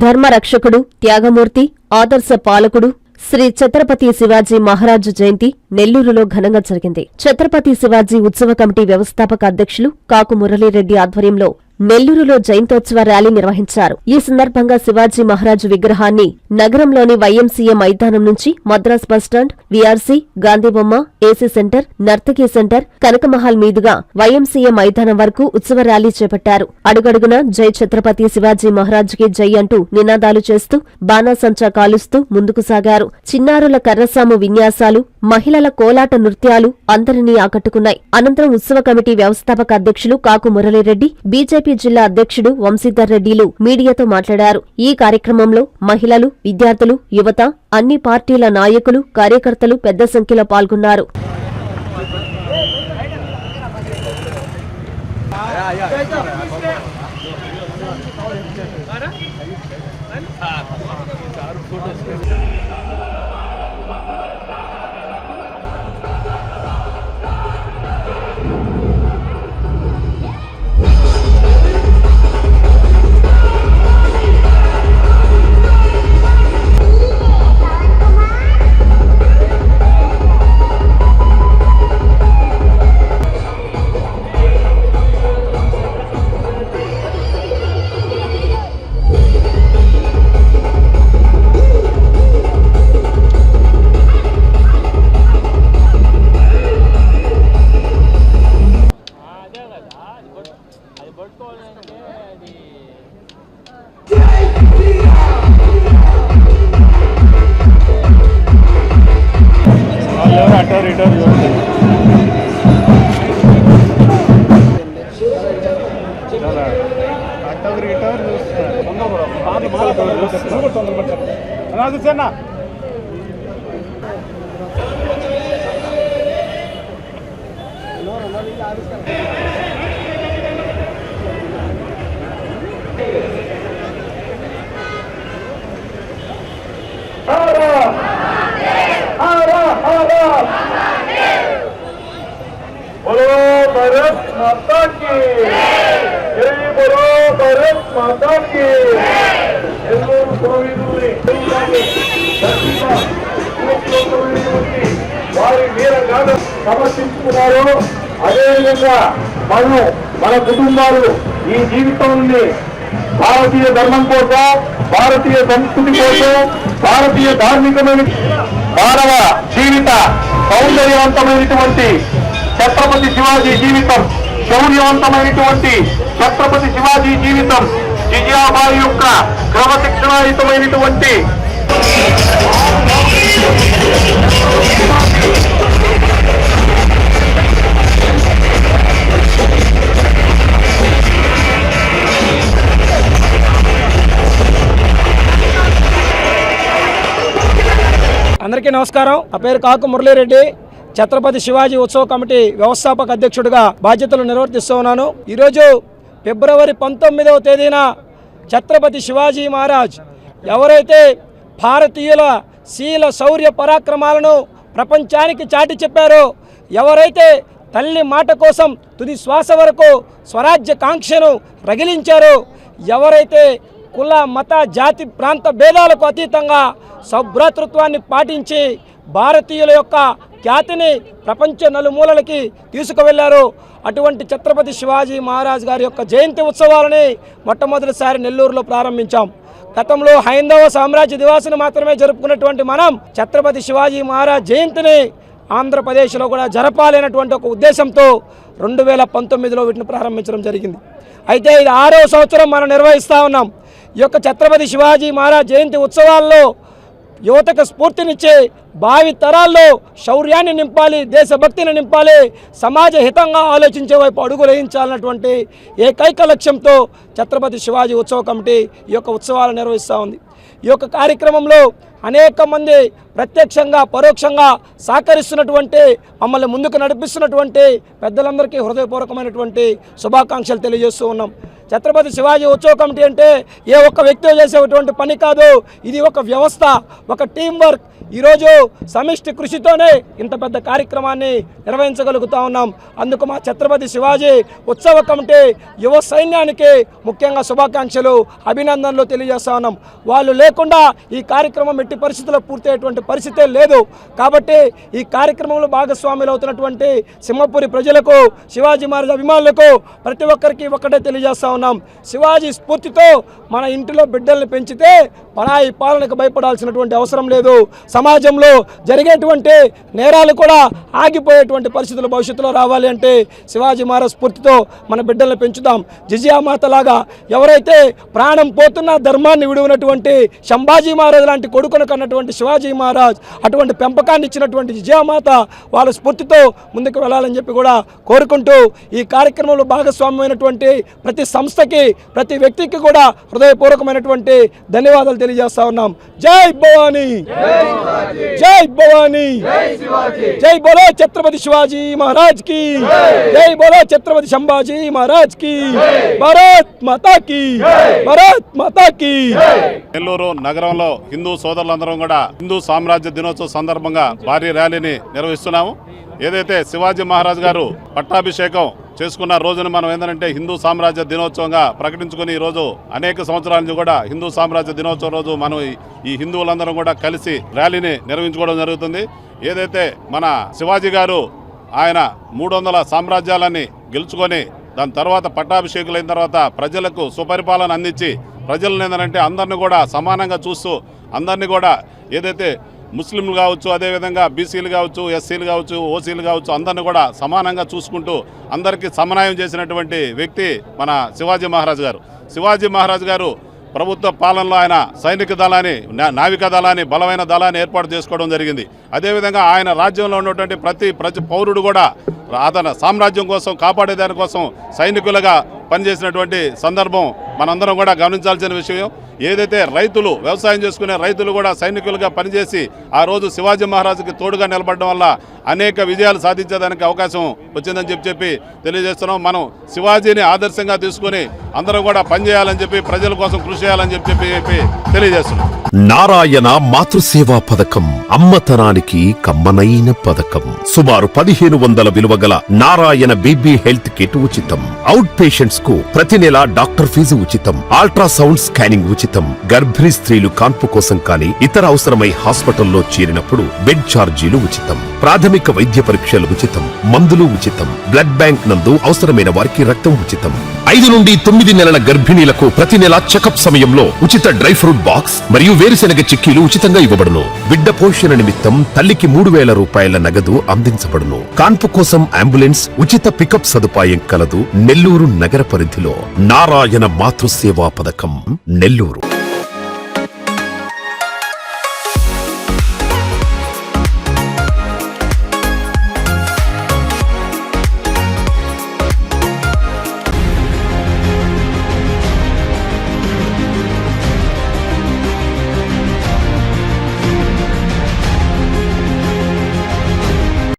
ధర్మరక్షకుడు, త్యాగమూర్తి, ఆదర్శ పాలకుడు శ్రీ ఛత్రపతి శివాజీ మహారాజ్ జయంతి నెల్లూరులో ఘనంగా జరిగింది. ఛత్రపతి శివాజీ ఉత్సవ కమిటీ వ్యవస్థాపక అధ్యక్షులు కాకు మురళీరెడ్డి ఆధ్వర్యంలో నెల్లూరులో జయంతోత్సవ ర్యాలీ నిర్వహించారు. ఈ సందర్భంగా శివాజీ మహారాజు విగ్రహాన్ని నగరంలోని వైఎంసీఏ మైదానం నుంచి మద్రాస్ బస్టాండ్, వీఆర్సీ, గాంధీబొమ్మ, ఏసీ సెంటర్, నర్తకీ సెంటర్, కనకమహల్ మీదుగా వైఎంసీఏ మైదానం వరకు ఉత్సవ ర్యాలీ చేపట్టారు. అడుగడుగున జై ఛత్రపతి శివాజీ మహారాజ్కి జై అంటూ నినాదాలు చేస్తూ బాణాసంచా కాలుస్తూ ముందుకు సాగారు. చిన్నారుల కర్రసాము విన్యాసాలు, మహిళల కోలాట నృత్యాలు అందరినీ ఆకట్టుకున్నాయి. అనంతరం ఉత్సవ కమిటీ వ్యవస్థాపక అధ్యక్షులు కాకు మురళీరెడ్డి, బీజేపీ జిల్లా అధ్యక్షుడు వంశీధర్ రెడ్డిలు మీడియాతో మాట్లాడారు. ఈ కార్యక్రమంలో మహిళలు, విద్యార్థులు, యువత, అన్ని పార్టీల నాయకులు, కార్యకర్తలు పెద్ద సంఖ్యలో పాల్గొన్నారు. बोलो भारत माता की जय, बोलो भारत माता की వారి వీరగాథ సమర్పించుకున్నారు. అదేవిధంగా మన కుటుంబాలు ఈ జీవితాన్ని భారతీయ ధర్మం కోసం, భారతీయ సంస్కృతి కోసం, భారతీయ ధార్మికమైన మానవ జీవిత సౌందర్యవంతమైనటువంటి ఛత్రపతి శివాజీ జీవితం, శౌర్యవంతమైనటువంటి ఛత్రపతి శివాజీ జీవితం, జిజియాబాయి యొక్క క్రమశిక్షణాయుతమైనటువంటి అందరికీ నమస్కారం. నా పేరు కాకు మురళీరెడ్డి. ఛత్రపతి శివాజీ ఉత్సవ కమిటీ వ్యవస్థాపక అధ్యక్షుడిగా బాధ్యతలు నిర్వర్తిస్తూ ఉన్నాను. ఈరోజు ఫిబ్రవరి 19వ తేదీన ఛత్రపతి శివాజీ మహారాజ్ ఎవరైతే భారతీయుల శీల శౌర్య పరాక్రమాలను ప్రపంచానికి చాటి చెప్పారో, ఎవరైతే తల్లి మాట కోసం తుది శ్వాస వరకు స్వరాజ్య కాంక్షను రగిలించారో, ఎవరైతే కుల, మత, జాతి, ప్రాంత భేదాలకు అతీతంగా సౌభ్రాతృత్వాన్ని పాటించి భారతీయుల యొక్క ఖ్యాతిని ప్రపంచ నలుమూలలకి తీసుకువెళ్లారు. అటువంటి ఛత్రపతి శివాజీ మహారాజ్ గారి యొక్క జయంతి ఉత్సవాలని మొట్టమొదటిసారి నెల్లూరులో ప్రారంభించాం. గతంలో హైందవ సామ్రాజ్య దివాసును మాత్రమే జరుపుకున్నటువంటి మనం ఛత్రపతి శివాజీ మహారాజ్ జయంతిని ఆంధ్రప్రదేశ్లో కూడా జరపాలనేటువంటి ఒక ఉద్దేశంతో 2019లో వీటిని ప్రారంభించడం జరిగింది. అయితే ఇది 6వ సంవత్సరం మనం నిర్వహిస్తూ ఉన్నాం. ఈ యొక్క ఛత్రపతి శివాజీ మహారాజ్ జయంతి ఉత్సవాల్లో యువతకు స్ఫూర్తినిచ్చే, భావి తరాల్లో శౌర్యాన్ని నింపాలి, దేశభక్తిని నింపాలి, సమాజ హితంగా ఆలోచించే వైపు అడుగులు వేయించాలన్నటువంటి ఏకైక లక్ష్యంతో ఛత్రపతి శివాజీ ఉత్సవ కమిటీ ఈ యొక్క ఉత్సవాలు నిర్వహిస్తూ ఉంది. ఈ యొక్క కార్యక్రమంలో అనేక మంది ప్రత్యక్షంగా పరోక్షంగా సహకరిస్తున్నటువంటి మమ్మల్ని ముందుకు నడిపిస్తున్నటువంటి పెద్దలందరికీ హృదయపూర్వకమైనటువంటి శుభాకాంక్షలు తెలియజేస్తూ ఉన్నాం. ఛత్రపతి శివాజీ ఉత్సవ కమిటీ అంటే ఏ ఒక్క వ్యక్తి చేసేటువంటి పని కాదు, ఇది ఒక వ్యవస్థ, ఒక టీం వర్క్. ఈరోజు సమిష్టి కృషితోనే ఇంత పెద్ద కార్యక్రమాన్ని నిర్వహించగలుగుతా ఉన్నాం. అందుకు మా ఛత్రపతి శివాజీ ఉత్సవ కమిటీ యువ సైన్యానికి ముఖ్యంగా శుభాకాంక్షలు, అభినందనలు తెలియజేస్తా ఉన్నాం. వాళ్ళు లేకుండా ఈ కార్యక్రమం ఎట్టి పరిస్థితుల్లో పూర్తయ్యేటువంటి పరిస్థితే లేదు. కాబట్టి ఈ కార్యక్రమంలో భాగస్వాములు అవుతున్నటువంటి సింహపురి ప్రజలకు, శివాజీ మహారాజ్ అభిమానులకు ప్రతి ఒక్కరికి ఒక్కటే తెలియజేస్తా ఉన్నాం. శివాజీ స్ఫూర్తితో మన ఇంటిలో బిడ్డల్ని పెంచితే పరాయి పాలనకు భయపడాల్సినటువంటి అవసరం లేదు. సమాజంలో జరిగేటువంటి నేరాలు కూడా ఆగిపోయేటువంటి పరిస్థితులు భవిష్యత్తులో రావాలి అంటే శివాజీ మహారాజ్ స్ఫూర్తితో మన బిడ్డల్ని పెంచుదాం. జిజియామాత లాగా ఎవరైతే ప్రాణం పోతున్న ధర్మాన్ని విడువనటువంటి సంభాజీ మహారాజ్ లాంటి కొడుకును కన్నటువంటి శివాజీ మహారాజ్ అటువంటి పెంపకాన్ని ఇచ్చినటువంటి జిజియామాత వాళ్ళ స్ఫూర్తితో ముందుకు వెళ్ళాలని చెప్పి కూడా కోరుకుంటూ ఈ కార్యక్రమంలో భాగస్వామ్యమైనటువంటి ప్రతి సంస్థకి, ప్రతి వ్యక్తికి కూడా హృదయపూర్వకమైనటువంటి ధన్యవాదాలు తెలియజేస్తా ఉన్నాం. జై భవానీ, జై భవానీ, జై బోలో ఛత్రపతి శివాజీ మహారాజ్ కి, జై బోలో ఛత్రపతి సంభాజీ మహారాజ్ కి, భారత్ మాతా కి, భారత్ మాతా కి. నెల్లూరు నగరంలో హిందూ సోదరులందరం కూడా హిందూ సామ్రాజ్య దినోత్సవ సందర్భంగా భారీ ర్యాలీని నిర్వహిస్తున్నాము. ఏదైతే శివాజీ మహారాజ్ గారు పట్టాభిషేకం చేసుకున్న రోజున మనం ఏంటంటే హిందూ సామ్రాజ్య దినోత్సవంగా ప్రకటించుకుని ఈరోజు అనేక సంవత్సరాల నుంచి కూడా హిందూ సామ్రాజ్య దినోత్సవం రోజు మనం ఈ హిందువులందరం కూడా కలిసి ర్యాలీని నిర్వహించుకోవడం జరుగుతుంది. ఏదైతే మన శివాజీ గారు ఆయన 300 సామ్రాజ్యాలని గెలుచుకొని దాని తర్వాత పట్టాభిషేకులైన తర్వాత ప్రజలకు సుపరిపాలన అందించి ప్రజలను ఏంటంటే అందరినీ కూడా సమానంగా చూస్తూ అందరినీ కూడా ఏదైతే ముస్లింలు కావచ్చు, అదేవిధంగా బీసీలు కావచ్చు, ఎస్సీలు కావచ్చు, ఓసీలు కావచ్చు, అందరిని కూడా సమానంగా చూసుకుంటూ అందరికీ సమన్వయం చేసినటువంటి వ్యక్తి మన శివాజీ మహారాజ్ గారు. శివాజీ మహారాజ్ గారు ప్రభుత్వ పాలనలో ఆయన సైనిక దళాన్ని, నావికా దళాన్ని, బలమైన దళాన్ని ఏర్పాటు చేసుకోవడం జరిగింది. అదేవిధంగా ఆయన రాజ్యంలో ఉన్నటువంటి ప్రతి పౌరుడు కూడా అతని సామ్రాజ్యం కోసం, కాపాడేదాని కోసం సైనికులుగా పనిచేసినటువంటి సందర్భం మనందరం కూడా గమనించాల్సిన విషయం. ఏదైతే రైతులు, వ్యవసాయం చేసుకునే రైతులు కూడా సైనికులుగా పనిచేసి ఆ రోజు శివాజీ మహారాజుకి తోడుగా నిలబడడం వల్ల అనేక విజయాలు సాధించేదానికి అవకాశం వచ్చిందని చెప్పి తెలియజేస్తున్నాం. మనం శివాజీని ఆదర్శంగా తీసుకుని అందరం కూడా పనిచేయాలని చెప్పి, ప్రజల కోసం కృషి చేయాలని చెప్పి తెలియజేస్తున్నాం. నారాయణ మాతృసేవా పథకం అమ్మతనానికి కమ్మనైన పథకం. సుమారు 1500 విలువ గల నారాయణ బేబీ హెల్త్ కిట్ ఉచితం. అవుట్ పేషెంట్స్ కు ప్రతి నెల డాక్టర్ ఫీజు ఉచితం. అల్ట్రాసౌండ్ స్కానింగ్ ఉచితం. గర్భిణీ స్త్రీలు కాన్పు కోసం కానీ ఇతర అవసరమై హాస్పిటల్లో చేరినప్పుడు బెడ్ ఛార్జీలు ఉచితం. ప్రాథమిక వైద్య పరీక్షలు ఉచితం. మందులు ఉచితం. బ్లడ్ బ్యాంక్ నందు అవసరమైన వారికి రక్తం ఉచితం. 5 నుండి 9 నెలల గర్భిణీలకు ప్రతి నెల చెకప్ సమయంలో ఉచిత డ్రై ఫ్రూట్ బాక్స్ మరియు వేరుశెనగ చిక్కీలు ఉచితంగా ఇవ్వబడును. బిడ్డ పోషణ నిమిత్తం తల్లికి 3000 రూపాయల నగదు అందించబడును. కాన్పు కోసం అంబులెన్స్ ఉచిత పికప్ సదుపాయం కలదు. నెల్లూరు నగర పరిధిలో నారాయణ మాతృసేవా పథకం, నెల్లూరు.